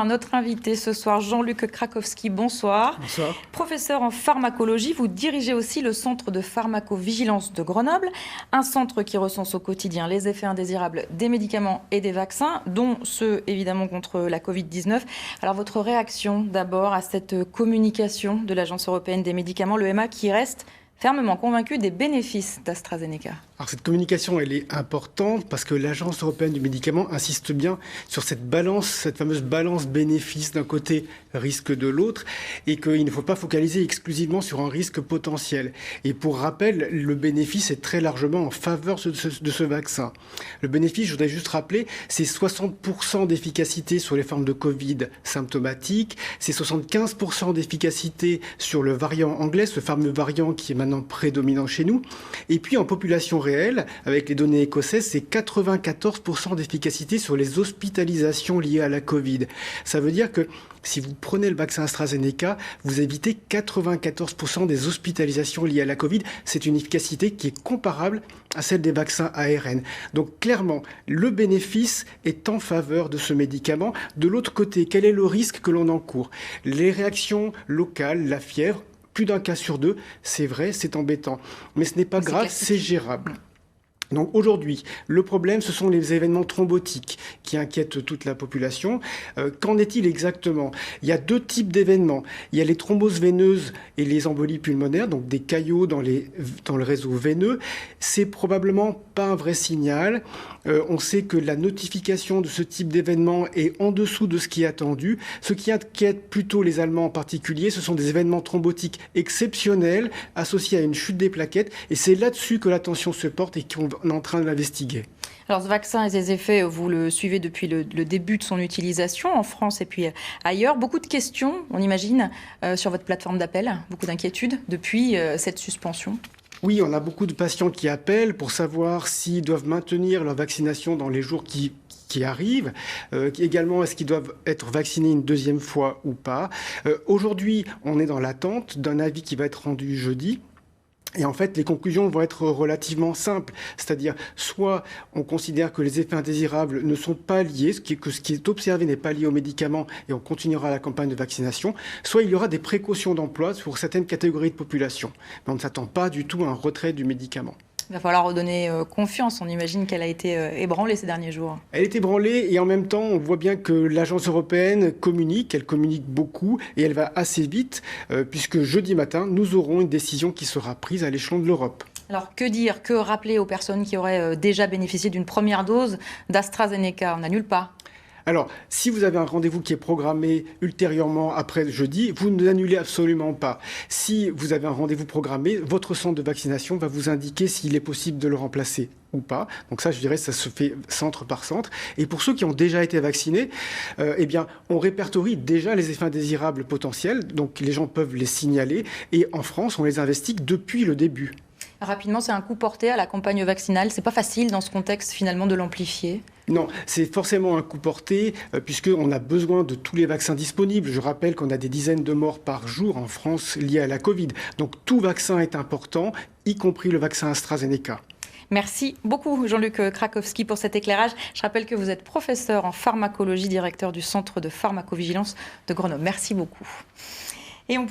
à notre invité ce soir, Jean-Luc Krakowski. Bonsoir. Bonsoir. Professeur en pharmacologie, vous dirigez aussi le centre de pharmacovigilance de Grenoble, un centre qui recense au quotidien les effets indésirables des médicaments et des vaccins, dont ceux évidemment contre la Covid-19. Alors votre réaction d'abord à cette communication de l'Agence européenne des médicaments, l'EMA, qui reste fermement convaincu des bénéfices d'AstraZeneca? Alors cette communication, elle est importante parce que l'Agence européenne du médicament insiste bien sur cette balance, cette fameuse balance bénéfice d'un côté, risque de l'autre, et qu'il ne faut pas focaliser exclusivement sur un risque potentiel. Et pour rappel, le bénéfice est très largement en faveur de ce vaccin. Le bénéfice, je voudrais juste rappeler, c'est 60% d'efficacité sur les formes de Covid symptomatiques, c'est 75% d'efficacité sur le variant anglais, ce fameux variant qui est maintenant prédominant chez nous. Et puis en population réelle, avec les données écossaises, c'est 94% d'efficacité sur les hospitalisations liées à la Covid. Ça veut dire que si vous prenez le vaccin AstraZeneca, vous évitez 94% des hospitalisations liées à la Covid. C'est une efficacité qui est comparable à celle des vaccins ARN. Donc clairement, le bénéfice est en faveur de ce médicament. De l'autre côté, quel est le risque que l'on encourt? Les réactions locales, la fièvre, plus d'un cas sur deux, c'est vrai, c'est embêtant. Mais ce n'est pas grave, c'est gérable. Donc aujourd'hui, le problème, ce sont les événements thrombotiques qui inquiètent toute la population. Qu'en est-il exactement? Il y a deux types d'événements. Il y a les thromboses veineuses et les embolies pulmonaires, donc des caillots dans le réseau veineux. C'est probablement pas un vrai signal. On sait que la notification de ce type d'événement est en dessous de ce qui est attendu. Ce qui inquiète plutôt les Allemands en particulier, ce sont des événements thrombotiques exceptionnels associés à une chute des plaquettes. Et c'est là-dessus que l'attention se porte et qu'on est en train de l'investiguer. Alors ce vaccin et ses effets, vous le suivez depuis le début de son utilisation en France et puis ailleurs. Beaucoup de questions, on imagine, sur votre plateforme d'appel, beaucoup d'inquiétudes depuis cette suspension. Oui, on a beaucoup de patients qui appellent pour savoir s'ils doivent maintenir leur vaccination dans les jours qui arrivent. Également, est-ce qu'ils doivent être vaccinés une deuxième fois ou pas? Aujourd'hui, on est dans l'attente d'un avis qui va être rendu jeudi. Et en fait, les conclusions vont être relativement simples. C'est-à-dire, soit on considère que les effets indésirables ne sont pas liés, que ce qui est observé n'est pas lié aux médicaments et on continuera la campagne de vaccination, soit il y aura des précautions d'emploi pour certaines catégories de population. Mais on ne s'attend pas du tout à un retrait du médicament. Il va falloir redonner confiance. On imagine qu'elle a été ébranlée ces derniers jours. Elle est ébranlée et en même temps, on voit bien que l'Agence européenne communique. Elle communique beaucoup et elle va assez vite puisque jeudi matin, nous aurons une décision qui sera prise à l'échelon de l'Europe. Alors que dire, que rappeler aux personnes qui auraient déjà bénéficié d'une première dose d'AstraZeneca? On n'annule pas. Alors, si vous avez un rendez-vous qui est programmé ultérieurement après jeudi, vous ne l'annulez absolument pas. Si vous avez un rendez-vous programmé, votre centre de vaccination va vous indiquer s'il est possible de le remplacer ou pas. Donc ça, je dirais, ça se fait centre par centre. Et pour ceux qui ont déjà été vaccinés, eh bien, on répertorie déjà les effets indésirables potentiels. Donc les gens peuvent les signaler. Et en France, on les investigue depuis le début. Rapidement, c'est un coup porté à la campagne vaccinale. C'est pas facile dans ce contexte finalement de l'amplifier. Non, c'est forcément un coup porté puisqu'on a besoin de tous les vaccins disponibles. Je rappelle qu'on a des dizaines de morts par jour en France liées à la Covid. Donc tout vaccin est important, y compris le vaccin AstraZeneca. Merci beaucoup Jean-Luc Krakowski pour cet éclairage. Je rappelle que vous êtes professeur en pharmacologie, directeur du centre de pharmacovigilance de Grenoble. Merci beaucoup.